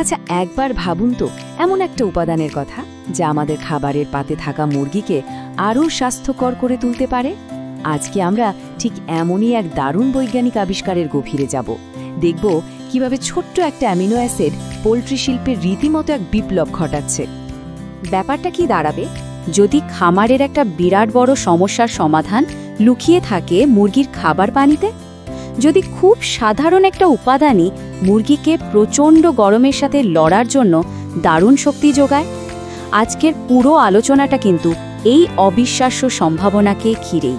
আচ্ছা, একবার ভাবুন তো এমন একটা উপাদানের কথা যা আমাদের খাবারের পাতে থাকা মুরগিকে আরও স্বাস্থ্যকর করে তুলতে পারে। আজকে আমরা ঠিক এমনই এক দারুণ বৈজ্ঞানিক আবিষ্কারের গভীরে যাব। দেখব কিভাবে ছোট্ট একটা অ্যামিনো অ্যাসিড পোল্ট্রি শিল্পের রীতিমতো এক বিপ্লব ঘটাচ্ছে। ব্যাপারটা কি দাঁড়াবে যদি খামারের একটা বিরাট বড় সমস্যার সমাধান লুকিয়ে থাকে মুরগির খাবার পানিতে? যদি খুব সাধারণ একটা উপাদানই মুরগিকে প্রচণ্ড গরমের সাথে লড়ার জন্য দারুণ শক্তি যোগায়। আজকের পুরো আলোচনাটা কিন্তু এই অবিশ্বাস্য সম্ভাবনাকে ঘিরেই।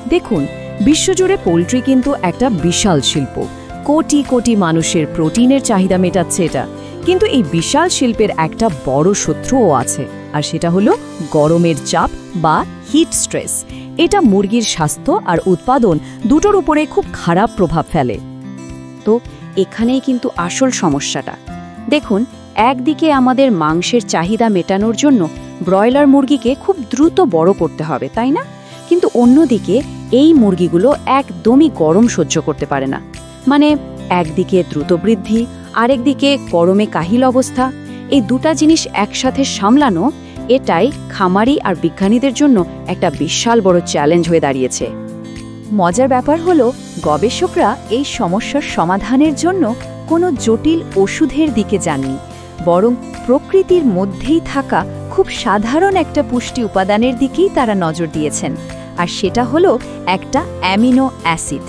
দেখুন, বিশ্বজুড়ে পোল্ট্রি কিন্তু একটা বিশাল শিল্প। কোটি কোটি মানুষের প্রোটিনের চাহিদা মেটাচ্ছে এটা। কিন্তু এই বিশাল শিল্পের একটা বড় শত্রুও আছে, আর সেটা হলো গরমের চাপ বা হিট স্ট্রেস। এটা মুরগির স্বাস্থ্য আর উৎপাদন দুটোর উপরে খুব খারাপ প্রভাব ফেলে। তো এখানেই কিন্তু আসল সমস্যাটা। দেখুন, একদিকে আমাদের মাংসের চাহিদা মেটানোর জন্য ব্রয়লার মুরগিকে খুব দ্রুত বড় করতে হবে, তাই না? কিন্তু অন্যদিকে এই মুরগিগুলো একদমই গরম সহ্য করতে পারে না। মানে একদিকে দ্রুত বৃদ্ধি, আরেকদিকে গরমে কাহিল অবস্থা। এই দুটা জিনিস একসাথে সামলানো, এটাই খামারি আর বিজ্ঞানীদের জন্য একটা বিশাল বড় চ্যালেঞ্জ হয়ে দাঁড়িয়েছে। মজার ব্যাপার হলো, গবেষকরা এই সমস্যার সমাধানের জন্য কোনো জটিল ওষুধের দিকে যাননি, বরং প্রকৃতির মধ্যেই থাকা খুব সাধারণ একটা পুষ্টি উপাদানের দিকেই তারা নজর দিয়েছেন। আর সেটা হলো একটা অ্যামিনো অ্যাসিড।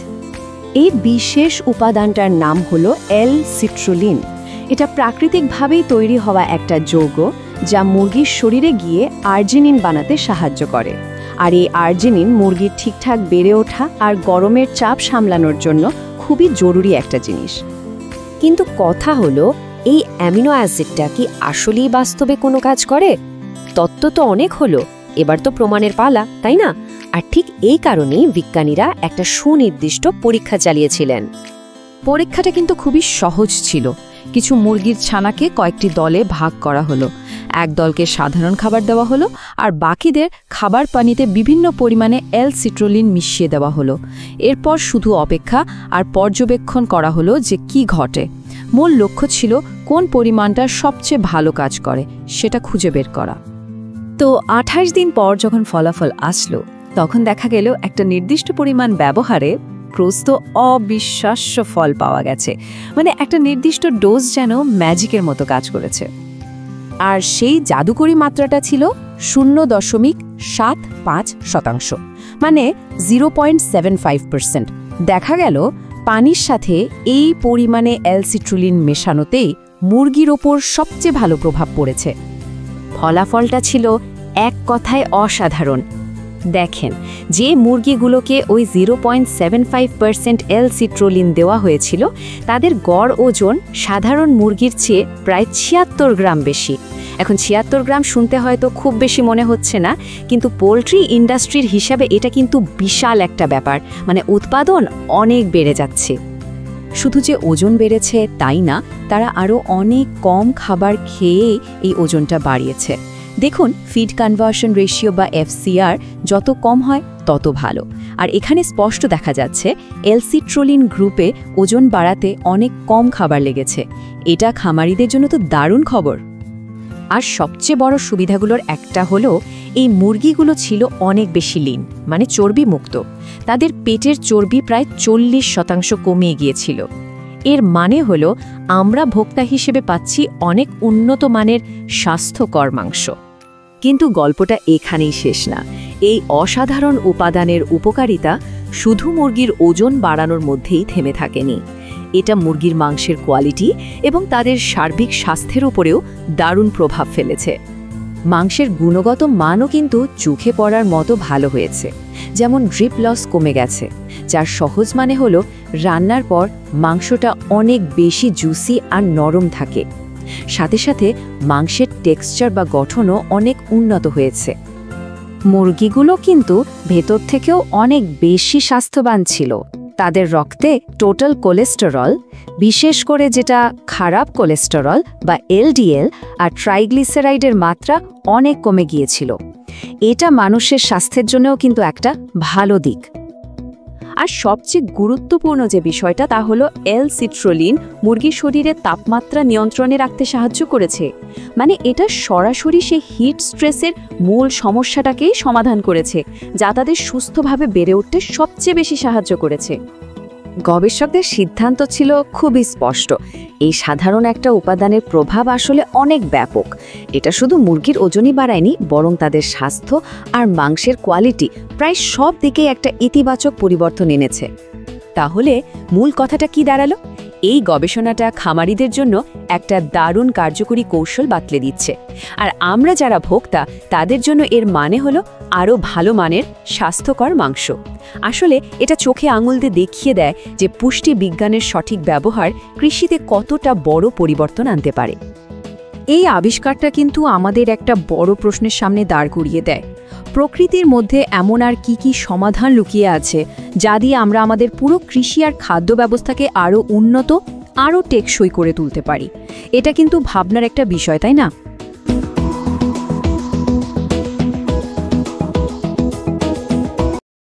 এই বিশেষ উপাদানটার নাম হলো এল-সিট্রুলিন। এটা প্রাকৃতিকভাবেই তৈরি হওয়া একটা যৌগ যা মুরগির শরীরে গিয়ে আর্জিনিন বানাতে সাহায্য করে। আর এই আর্জিনিন মুরগির ঠিকঠাক বেড়ে ওঠা আর গরমের চাপ সামলানোর জন্য খুবই জরুরি একটা জিনিস। কিন্তু কথা হলো, এই অ্যামিনো অ্যাসিডটা কি আসলেই বাস্তবে কোনো কাজ করে? তত্ত্ব তো অনেক হলো, এবার তো প্রমাণের পালা, তাই না? আর ঠিক এই কারণেই বিজ্ঞানীরা একটা সুনির্দিষ্ট পরীক্ষা চালিয়েছিলেন। পরীক্ষাটা কিন্তু খুবই সহজ ছিল। কিছু মুরগির ছানাকে কয়েকটি দলে ভাগ করা হলো। এক দলকে সাধারণ খাবার দেওয়া হলো, আর বাকিদের খাবার পানিতে বিভিন্ন পরিমাণে এল-সিট্রুলিন মিশিয়ে দেওয়া হলো। এরপর শুধু অপেক্ষা আর পর্যবেক্ষণ করা হলো যে কি ঘটে। মূল লক্ষ্য ছিল কোন পরিমাণটা সবচেয়ে ভালো কাজ করে সেটা খুঁজে বের করা। তো 28 দিন পর যখন ফলাফল আসলো, তখন দেখা গেল একটা নির্দিষ্ট পরিমাণ ব্যবহারে প্রস্ত অবিশ্বাস্য ফল পাওয়া গেছে। মানে একটা নির্দিষ্ট ডোজ যেন ম্যাজিকের মতো কাজ করেছে। আর সেই জাদুকরী মাত্রাটা ছিল 0.75%, মানে 0.75%। দেখা গেল পানির সাথে এই পরিমাণে এল-সিট্রুলিন মেশানোতেই মুরগির ওপর সবচেয়ে ভালো প্রভাব পড়েছে। ফলাফলটা ছিল এক কথায় অসাধারণ। দেখেন, যে মুরগিগুলোকে ওই 0.75% এল-সিট্রুলিন দেওয়া হয়েছিল, তাদের গড় ওজন সাধারণ মুরগির চেয়ে প্রায় 76 গ্রাম বেশি। এখন 76 গ্রাম শুনতে হয়তো খুব বেশি মনে হচ্ছে না, কিন্তু পোলট্রি ইন্ডাস্ট্রির হিসাবে এটা কিন্তু বিশাল একটা ব্যাপার। মানে উৎপাদন অনেক বেড়ে যাচ্ছে। শুধু যে ওজন বেড়েছে তাই না, তারা আরও অনেক কম খাবার খেয়ে এই ওজনটা বাড়িয়েছে। দেখুন, ফিড কনভার্সন রেশিও বা এফসিআর যত কম হয় তত ভালো। আর এখানে স্পষ্ট দেখা যাচ্ছে এল-সিট্রুলিন গ্রুপে ওজন বাড়াতে অনেক কম খাবার লেগেছে। এটা খামারিদের জন্য তো দারুণ খবর। আর সবচেয়ে বড় সুবিধাগুলোর একটা হলো, এই মুরগিগুলো ছিল অনেক বেশি লিন, মানে চর্বি মুক্ত। তাদের পেটের চর্বি প্রায় 40% কমিয়ে গিয়েছিল। এর মানে হলো আমরা ভোক্তা হিসেবে পাচ্ছি অনেক উন্নত মানের স্বাস্থ্যকর মাংস। কিন্তু গল্পটা এখানেই শেষ না। এই অসাধারণ উপাদানের উপকারিতা শুধু মুরগির ওজন বাড়ানোর মধ্যেই থেমে থাকেনি। এটা মুরগির মাংসের কোয়ালিটি এবং তাদের সার্বিক স্বাস্থ্যের উপরেও দারুণ প্রভাব ফেলেছে। মাংসের গুণগত মানও কিন্তু চোখে পড়ার মতো ভালো হয়েছে। যেমন ড্রিপ লস কমে গেছে, যার সহজ মানে হলো রান্নার পর মাংসটা অনেক বেশি জুসি আর নরম থাকে। সাথে সাথে মাংসের টেক্সচার বা গঠনও অনেক উন্নত হয়েছে। মুরগিগুলো কিন্তু ভেতর থেকেও অনেক বেশি স্বাস্থ্যবান ছিল। তাদের রক্তে টোটাল কোলেস্টেরল, বিশেষ করে যেটা খারাপ কোলেস্টেরল বা এলডিএল আর ট্রাইগ্লিসারাইডের মাত্রা অনেক কমে গিয়েছিল। এটা মানুষের স্বাস্থ্যের জন্যও কিন্তু একটা ভালো দিক। আর সবচেয়ে গুরুত্বপূর্ণ যে বিষয়টা তা হলো এল-সিট্রোলিন মুরগির শরীরের তাপমাত্রা নিয়ন্ত্রণে রাখতে সাহায্য করেছে। মানে এটা সরাসরি সেই হিট স্ট্রেসের মূল সমস্যাটাকেই সমাধান করেছে, যা তাদের সুস্থভাবে বেড়ে উঠতে সবচেয়ে বেশি সাহায্য করেছে। গবেষকদের সিদ্ধান্ত ছিল খুবই স্পষ্ট। এই সাধারণ একটা উপাদানের প্রভাব আসলে অনেক ব্যাপক। এটা শুধু মুরগির ওজনই বাড়ায়নি, বরং তাদের স্বাস্থ্য আর মাংসের কোয়ালিটি প্রায় সব দিকেই একটা ইতিবাচক পরিবর্তন এনেছে। তাহলে মূল কথাটা কি দাঁড়ালো? এই গবেষণাটা খামারিদের জন্য একটা দারুণ কার্যকরী কৌশল বাতলে দিচ্ছে, আর আমরা যারা ভোক্তা তাদের জন্য এর মানে হলো আরও ভালো মানের স্বাস্থ্যকর মাংস। আসলে এটা চোখে আঙুল দিয়ে দেখিয়ে দেয় যে পুষ্টি বিজ্ঞানের সঠিক ব্যবহার কৃষিতে কতটা বড় পরিবর্তন আনতে পারে। এই আবিষ্কারটা কিন্তু আমাদের একটা বড় প্রশ্নের সামনে দাঁড় করিয়ে দেয়। প্রকৃতির মধ্যে এমন আর কি সমাধান লুকিয়ে আছে যা দিয়ে আমরা আমাদের পুরো কৃষি আর খাদ্য ব্যবস্থাকে আরও উন্নত, আরও টেকসই করে তুলতে পারি? এটা কিন্তু ভাবনার একটা বিষয়, তাই না?